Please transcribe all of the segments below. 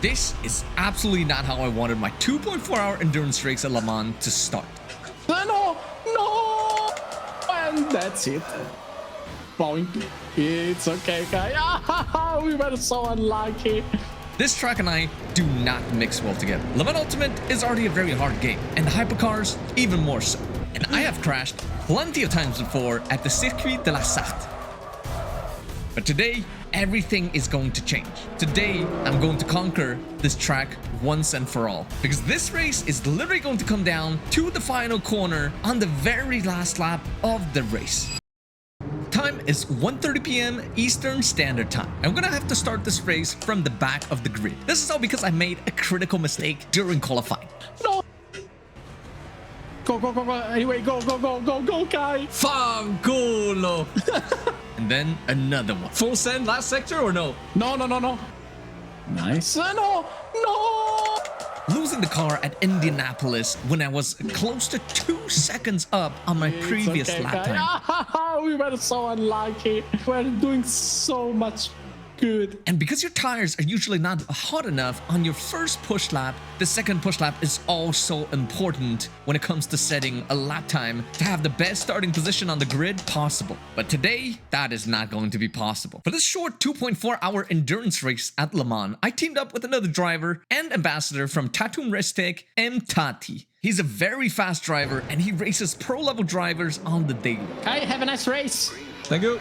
This is absolutely not how I wanted my 2.4-hour endurance race at Le Mans to start. No! And that's it. Point. It's okay, guy. We were so unlucky. This track and I do not mix well together. Le Mans Ultimate is already a very hard game, and the hypercars even more so. And I have crashed plenty of times before at the Circuit de la Sarthe. But today, everything is going to change. Today, I'm going to conquer this track once and for all. Because this race is literally going to come down to the final corner on the very last lap of the race. Time is 1:30 p.m. Eastern Standard Time. I'm gonna have to start this race from the back of the grid. This is all because I made a critical mistake during qualifying. No! Go. Anyway, go, Kai. Fanculo! And then another one. Full send last sector or no? No. Nice. No! Losing the car at Indianapolis when I was close to 2 seconds up on my previous lap time. We were so unlucky. We're doing so much good. And because your tires are usually not hot enough on your first push lap, the second push lap is also important when it comes to setting a lap time to have the best starting position on the grid possible. But today, that is not going to be possible. For this short 2.4-hour endurance race at Le Mans, I teamed up with another driver and ambassador from Thanapon Sripat, Entati. He's a very fast driver and he races pro-level drivers on the daily. Kai, have a nice race. Thank you.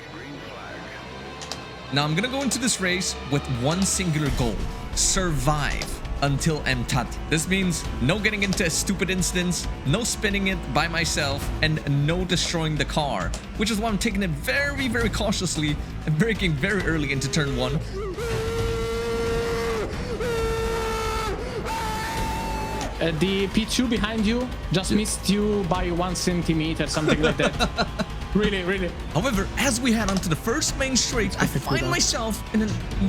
Now I'm gonna go into this race with one singular goal: survive until Entati. This means no getting into a stupid instance, no spinning it by myself, and no destroying the car, which is why I'm taking it very, very cautiously and braking very early into turn 1. The P2 behind you just missed you by 1 centimeter, something like that. Really. However, as we head onto the first main straight, I find myself in a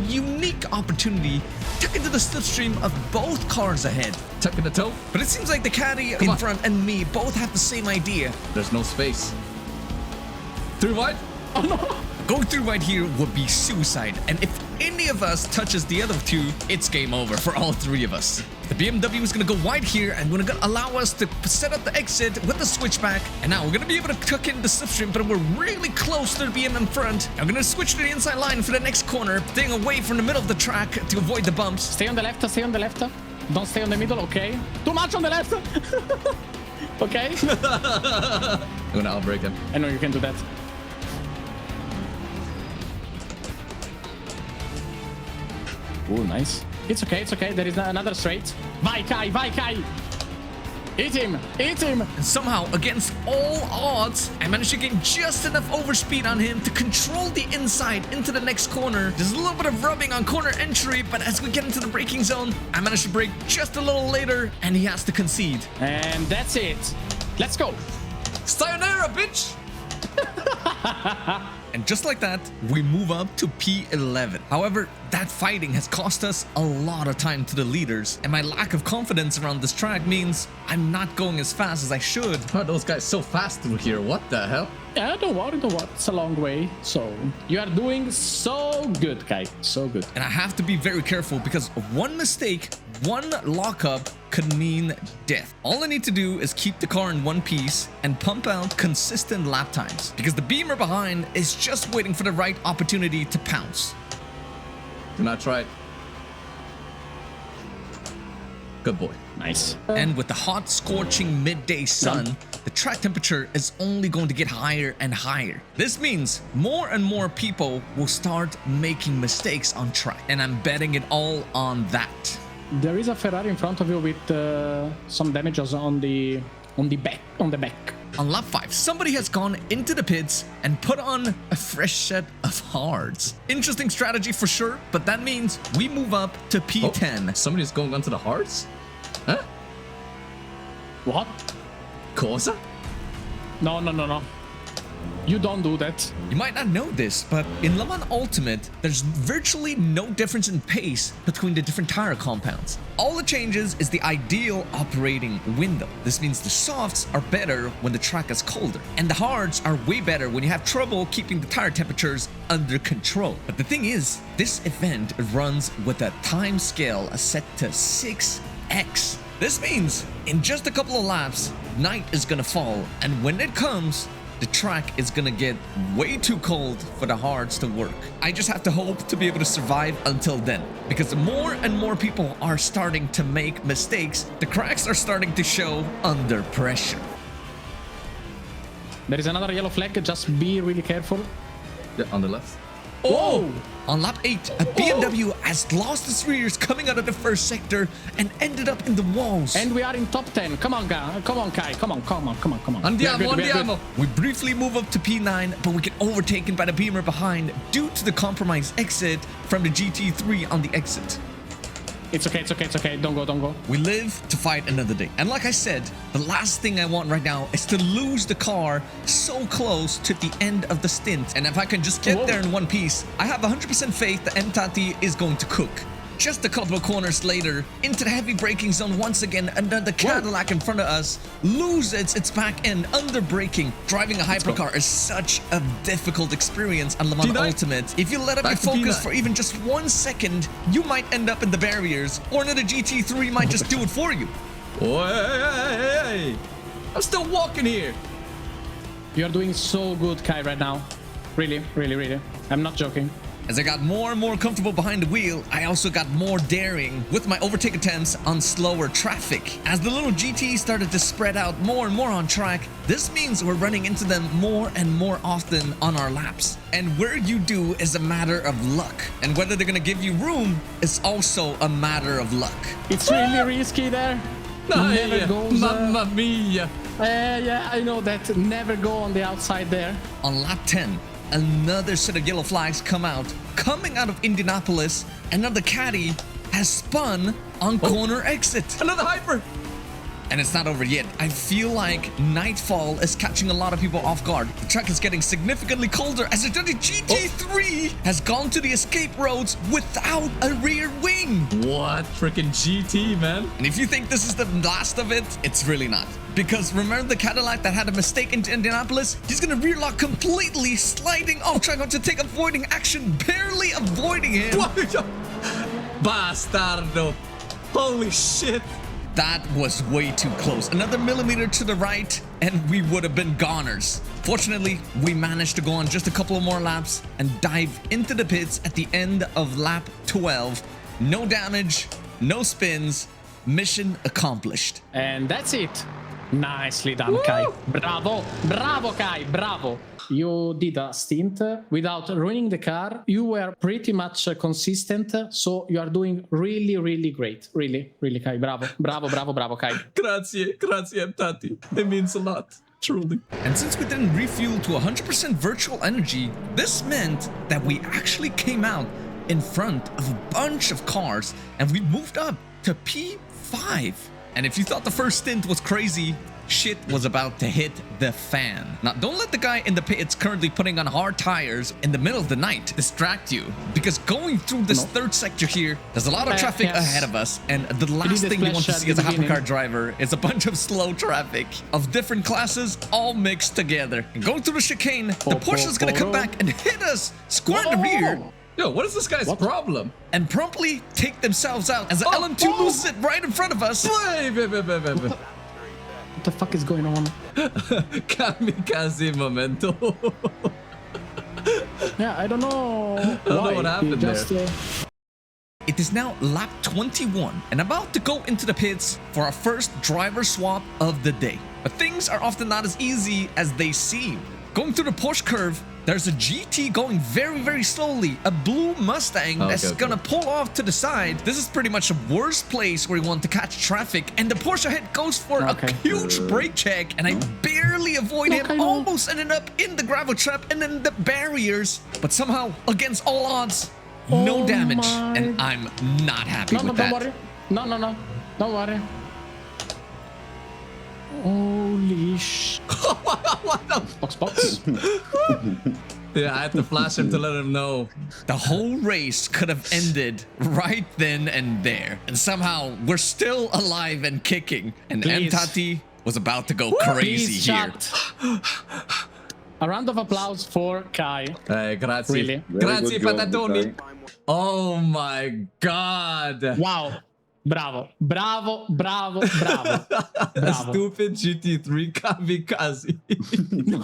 unique opportunity tucked into the slipstream of both cars ahead. Tuck in the toe. But it seems like the caddy in front and me both have the same idea. There's no space. Through wide? Oh no! Going through right here would be suicide, and if any of us touches the other two, it's game over for all three of us. The BMW is gonna go wide here and gonna allow us to set up the exit with the switchback, and now we're gonna be able to tuck in the slipstream, but we're really close to the BM in front. I'm gonna switch to the inside line for the next corner, staying away from the middle of the track to avoid the bumps. Stay on the left. Don't stay on the middle, okay? Too much on the left! Okay? I'm gonna outbrake him. I know you can do that. Oh, nice. It's okay. There is another straight. Vai Kai! Hit him! And somehow, against all odds, I managed to gain just enough overspeed on him to control the inside into the next corner. There's a little bit of rubbing on corner entry, but as we get into the braking zone, I managed to brake just a little later, and he has to concede. And that's it. Let's go. Sayonara, bitch! And just like that, we move up to P11. However, that fighting has cost us a lot of time to the leaders, and my lack of confidence around this track means I'm not going as fast as I should. How are those guys so fast through here? What the hell? Yeah, don't worry. It's a long way. So, you are doing so good, Kai. So good. And I have to be very careful because one mistake, one lockup could mean death. All I need to do is keep the car in one piece and pump out consistent lap times because the Beamer behind is just waiting for the right opportunity to pounce. Do not try it. Good boy. Nice. And with the hot, scorching midday sun, the track temperature is only going to get higher and higher. This means more and more people will start making mistakes on track, and I'm betting it all on that. There is a Ferrari in front of you with some damages on the back. On lap 5, somebody has gone into the pits and put on a fresh set of hards. Interesting strategy for sure, but that means we move up to P10. Oh, somebody's going onto the hards? Huh? What? Cosa? No. You don't do that. You might not know this, but in Le Mans Ultimate, there's virtually no difference in pace between the different tire compounds. All it changes is the ideal operating window. This means the softs are better when the track is colder, and the hards are way better when you have trouble keeping the tire temperatures under control. But the thing is, this event runs with a time scale set to 6x. This means in just a couple of laps, night is gonna fall, and when it comes, the track is gonna get way too cold for the hards to work. I just have to hope to be able to survive until then, because more and more people are starting to make mistakes. The cracks are starting to show under pressure. There is another yellow flag. Just be really careful. Yeah, on the left. Oh! On lap 8, a BMW has lost its rears coming out of the first sector and ended up in the walls. And we are in top 10. Come on, guy. Come on, Kai. Come on. Andiamo. We briefly move up to P9, but we get overtaken by the Beamer behind due to the compromised exit from the GT3 on the exit. It's okay. Don't go. We live to fight another day. And like I said, the last thing I want right now is to lose the car so close to the end of the stint. And if I can just get there in one piece, I have 100% faith that Entati is going to cook. Just a couple of corners later, into the heavy braking zone once again, another Cadillac in front of us loses its back end under braking. Driving a hypercar is such a difficult experience on Le Mans Ultimate. If you let up your focus for even just 1 second, you might end up in the barriers, or another GT3 might just do it for you. Hey. I'm still walking here. You're doing so good, Kai, right now. Really. I'm not joking. As I got more and more comfortable behind the wheel, I also got more daring with my overtake attempts on slower traffic. As the little GT started to spread out more and more on track, this means we're running into them more and more often on our laps. And where you do is a matter of luck. And whether they're gonna give you room is also a matter of luck. It's really risky there. Never goes, Mamma mia. Yeah, I know that. Never go on the outside there. On lap 10, another set of yellow flags come out. Coming out of Indianapolis, another caddy has spun on corner exit. Another hyper. And it's not over yet. I feel like nightfall is catching a lot of people off guard. The track is getting significantly colder as the GT3 has gone to the escape roads without a rear wing. What? Freaking GT, man. And if you think this is the last of it, it's really not. Because remember the Cadillac that had a mistake into Indianapolis? He's gonna rear lock completely, sliding off, trying to take avoiding action, barely avoiding him. Bastardo. Holy shit. That was way too close. Another millimeter to the right, and we would have been goners. Fortunately, we managed to go on just a couple of more laps and dive into the pits at the end of lap 12. No damage, no spins, mission accomplished. And that's it. Nicely done, Kai. Bravo, Kai, bravo. You did a stint without ruining the car. You were pretty much consistent, so you are doing really great. Really, Kai. Bravo, Kai. Grazie, Entati. It means a lot, truly. And since we didn't refuel to 100% virtual energy, this meant that we actually came out in front of a bunch of cars, and we moved up to P5. And if you thought the first stint was crazy, shit was about to hit the fan. Now, don't let the guy in the pits currently putting on hard tires in the middle of the night distract you, because going through this third sector here, there's a lot of traffic ahead of us, and the last thing you want to see as a hypercar driver is a bunch of slow traffic of different classes all mixed together. And going through the chicane, the Porsche is going to come back and hit us square in the rear. Yo, what is this guy's problem? And promptly take themselves out as the LM2 loses it right in front of us. Wait. What the fuck is going on? Kamikaze momento. Yeah, I don't know. I don't know what happened there. It is now lap 21 and about to go into the pits for our first driver swap of the day. But things are often not as easy as they seem. Going through the Porsche curve, there's a GT going very slowly, a blue Mustang that's gonna pull off to the side. This is pretty much the worst place where you want to catch traffic, and the Porsche head goes for a huge brake check, and I barely avoid him, almost ended up in the gravel trap and then the barriers, but somehow, against all odds, no damage, and I'm not happy with that. Don't worry. No, don't worry. Holy sh... What the? Box. Yeah, I had to flash him to let him know. The whole race could have ended right then and there. And somehow we're still alive and kicking. And Please. Entati was about to go crazy Please, here. chat. A round of applause for Kai. Hey, grazie. Really? Grazie, Very good patatoni. goal, Oh my god. Wow. Bravo. Bravo. Bravo. Bravo. Bravo. Stupid GT3 kamikaze. No.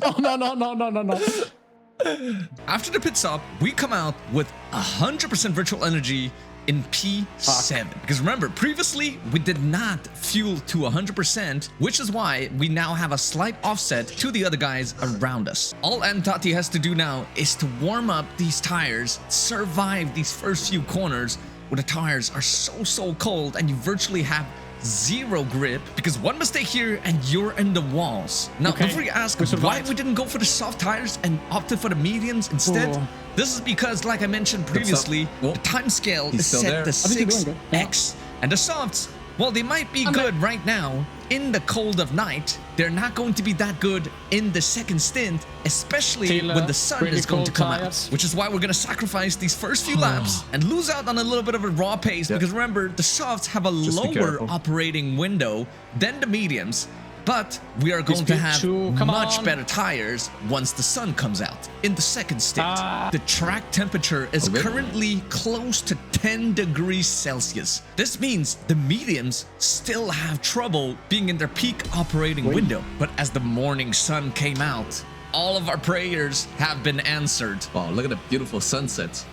After the pit stop, we come out with 100% virtual energy in P7. Because remember, previously, we did not fuel to 100%, which is why we now have a slight offset to the other guys around us. All Entati has to do now is to warm up these tires, survive these first few corners where the tires are so cold and you virtually have zero grip, because one mistake here and you're in the walls. Now, Okay. before you ask We why survived. we didn't go for the soft tires and opted for the mediums instead, Oh. this is because, like I mentioned previously, Oh. the time scale He's is still set there. to I think you're doing good. 6x, and the softs, well, they might be I'm good right now in the cold of night. They're not going to be that good in the second stint, especially Till, when the sun pretty is going to cold come tires. out. Which is why we're going to sacrifice these first few laps and lose out on a little bit of a raw pace, because remember, the softs have a Just be lower careful. operating window than the mediums. But we are going to Speed have two, come much on. better tires once the sun comes out in the second stint. Ah. The track temperature is Okay. currently close to 10 degrees Celsius. This means the mediums still have trouble being in their peak operating window. But as the morning sun came out, all of our prayers have been answered. Wow, look at the beautiful sunset.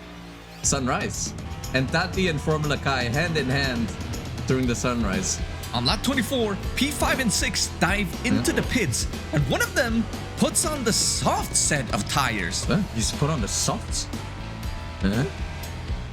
Sunrise. Entati and Formula Kai hand in hand during the sunrise. On lap 24, P5 and 6 dive into the pits, and one of them puts on the soft set of tires. Huh? He's put on the softs? Huh?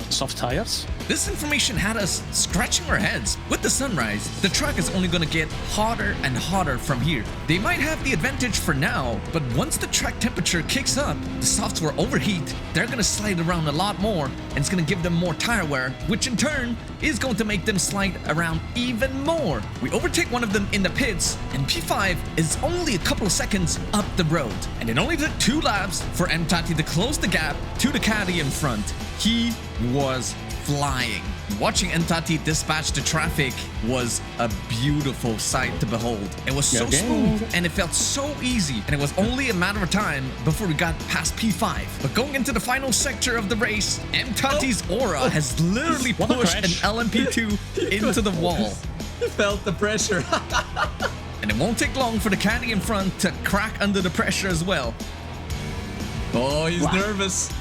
Soft tires. This information had us scratching our heads. With the sunrise, the track is only going to get hotter and hotter from here. They might have the advantage for now, but once the track temperature kicks up, the softs will overheat, they're going to slide around a lot more, and it's going to give them more tire wear, which in turn is going to make them slide around even more. We overtake one of them in the pits, and P5 is only a couple of seconds up the road. And it only took 2 laps for Entati to close the gap to the caddy in front. He was flying. Watching Entati dispatch the traffic was a beautiful sight to behold. It was so smooth and it felt so easy, and it was only a matter of time before we got past P5. But going into the final sector of the race, Entati's aura has literally What a pushed an crash. LMP2 into the wall. He felt the pressure. And it won't take long for the caddy in front to crack under the pressure as well. Oh, he's nervous.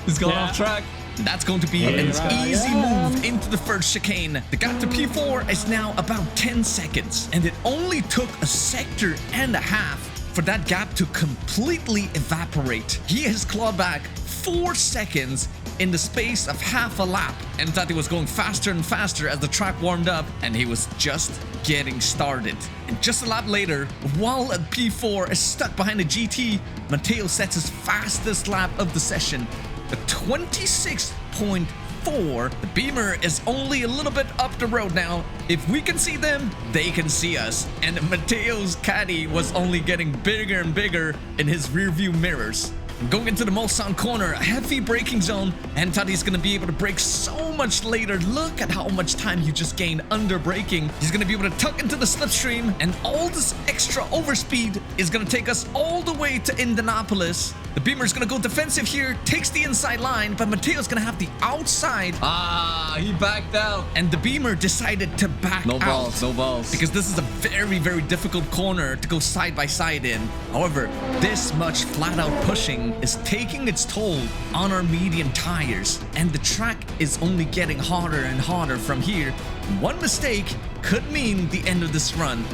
He's going Yeah. off track. That's going to be an easy move into the first chicane. The gap to P4 is now about 10 seconds, and it only took a sector and a half for that gap to completely evaporate. He has clawed back 4 seconds in the space of half a lap. Entati was going faster and faster as the track warmed up, and he was just getting started. And just a lap later, while at P4 is stuck behind the GT, Matteo sets his fastest lap of the session. A 26.4. The Beamer is only a little bit up the road now. If we can see them, they can see us. And Matteo's caddy was only getting bigger and bigger in his rearview mirrors. Going into the Mulsanne corner, a heavy braking zone, and Entati's gonna be able to brake so much later. Look at how much time he just gained under braking. He's gonna be able to tuck into the slipstream, and all this extra overspeed is gonna take us all the way to Indianapolis. The Beamer's gonna go defensive here, takes the inside line, but Matteo's gonna have the outside. Ah, he backed out. And the Beamer decided to back No out. balls, no balls. Because this is a very, very difficult corner to go side by side in. However, this much flat out pushing is taking its toll on our medium tires, and the track is only getting harder and harder from here. One mistake could mean the end of this run.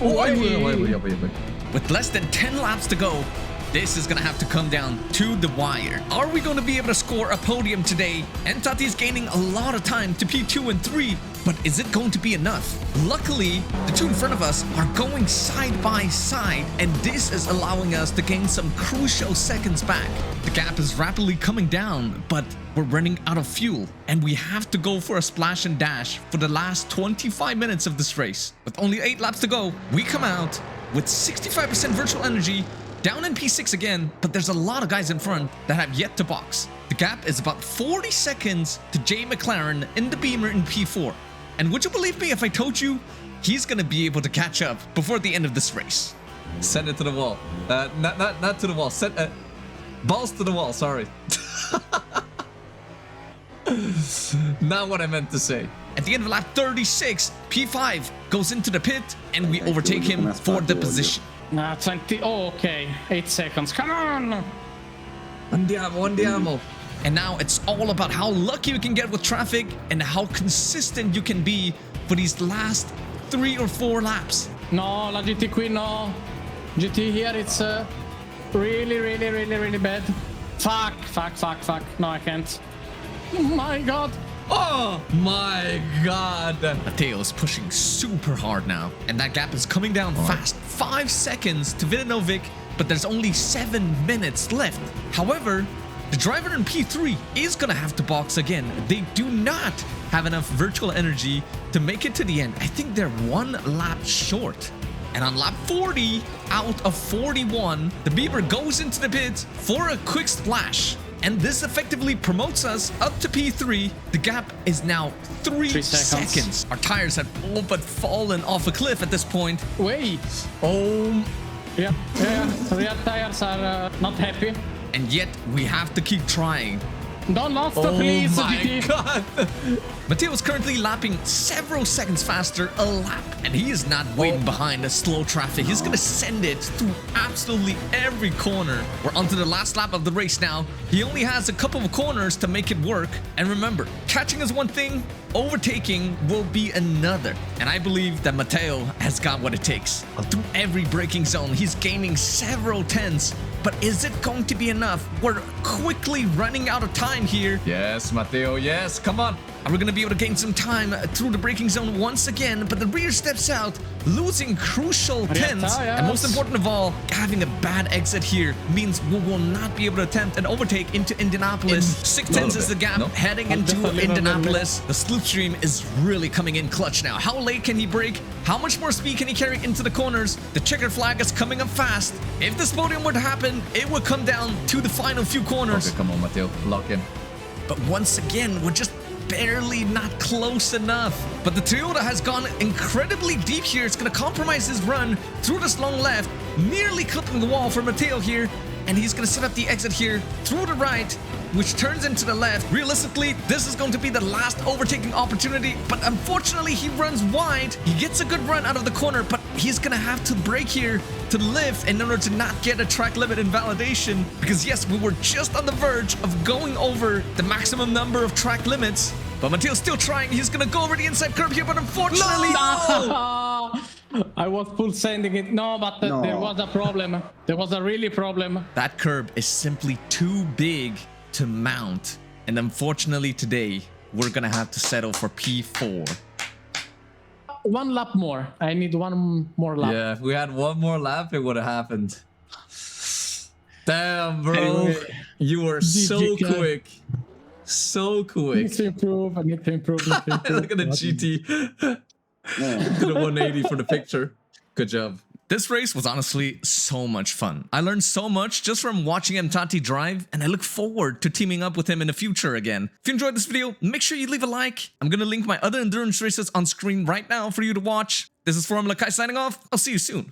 Wait. With less than 10 laps to go, This is gonna have to come down to the wire. Are we gonna be able to score a podium today? Entati is gaining a lot of time to P2 and 3, but is it going to be enough? Luckily, the two in front of us are going side by side, and this is allowing us to gain some crucial seconds back. The gap is rapidly coming down, but we're running out of fuel, and we have to go for a splash and dash for the last 25 minutes of this race. With only 8 laps to go, we come out with 65% virtual energy, down in P6 again, but there's a lot of guys in front that have yet to box. The gap is about 40 seconds to Jay McLaren in the Beamer in P4. And would you believe me if I told you he's gonna be able to catch up before the end of this race? Send it to the wall. Not to the wall. Send balls to the wall. Sorry. Not what I meant to say. At the end of lap 36, P5 goes into the pit and we overtake him for the position. 20. Oh, okay. 8 seconds. Come on. Andiamo. And now it's all about how lucky you can get with traffic and how consistent you can be for these last 3 or 4 laps. No, la GT qui, no. GT here, it's really bad. Fuck. No, I can't. Oh my god. Oh my god. Matteo is pushing super hard now, and that gap is coming down fast. 5 seconds to Vidanovic, but there's only 7 minutes left. However, the driver in P3 is gonna have to box again. They do not have enough virtual energy to make it to the end. I think they're 1 lap short. And on lap 40 out of 41, the Beamer goes into the pit for a quick splash. And this effectively promotes us up to P3. The gap is now 3 seconds. Our tires have all but fallen off a cliff at this point. Wait. Oh. Yeah. Real tires are not happy. And yet we have to keep trying. Don't lost please, my GT. god. Matteo is currently lapping several seconds faster a lap, and he is not waiting behind the slow traffic. He's gonna send it through absolutely every corner. We're onto the last lap of the race now. He only has a couple of corners to make it work. And remember, catching is one thing, overtaking will be another. And I believe that Matteo has got what it takes. Through every braking zone, he's gaining several tenths. But is it going to be enough? We're quickly running out of time here. Yes, Matteo. Yes, come on. And we're going to be able to gain some time through the braking zone once again, but the rear steps out, losing crucial tenths. And most important of all, having a bad exit here means we will not be able to attempt an overtake into Indianapolis. 6 tenths is the gap heading into Indianapolis. The slipstream is really coming in clutch now. How late can he brake? How much more speed can he carry into the corners? The checker flag is coming up fast. If this podium were to happen, it would come down to the final few corners. Okay, come on, Matteo. Lock in. But once again, we're just barely not close enough. But the Toyota has gone incredibly deep here. It's going to compromise his run through this long left, nearly clipping the wall for Matteo here. And he's going to set up the exit here through the right, which turns into the left. Realistically, this is going to be the last overtaking opportunity, but unfortunately, he runs wide. He gets a good run out of the corner, but he's going to have to brake here to lift in order to not get a track limit invalidation. Because yes, we were just on the verge of going over the maximum number of track limits, but Matteo's still trying. He's going to go over the inside curb here, but unfortunately, No! I was full sending it. No, but there was a problem. There was a really problem. that curb is simply too big to mount. And unfortunately today, we're going to have to settle for P4. 1 lap more. I need 1 more lap. Yeah, if we had 1 more lap, it would have happened. Damn, bro. You were so quick. So I quick. need to improve. Look at the GT. To the 180 for the picture. Good job. This race was honestly so much fun. I learned so much just from watching Entati drive, and I look forward to teaming up with him in the future again. If you enjoyed this video, make sure you leave a like. I'm gonna link my other endurance races on screen right now for you to watch. This is Formula Kai signing off. I'll see you soon.